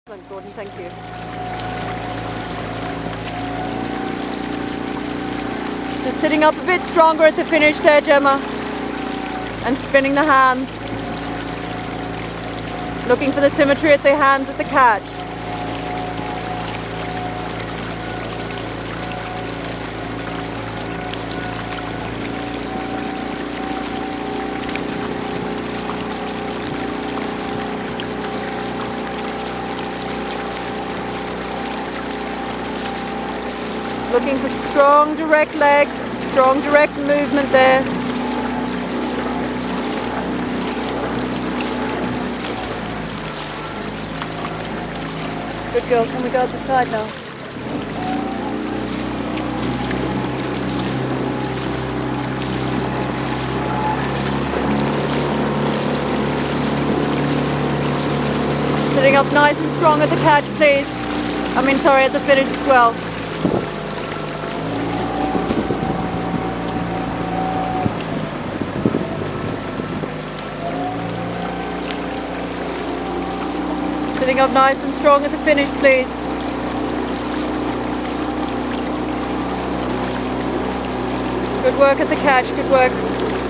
Excellent, Gordon, thank you. Just sitting up a bit stronger at the finish there, Gemma, and spinning the hands. Looking for the symmetry at the hands at the catch. Looking for strong direct legs, strong direct movement there. Good girl, can we go up the side now? Sitting up nice and strong at the catch, please. Sorry, at the finish as well. Sitting up nice and strong at the finish, please. Good work at the catch, good work.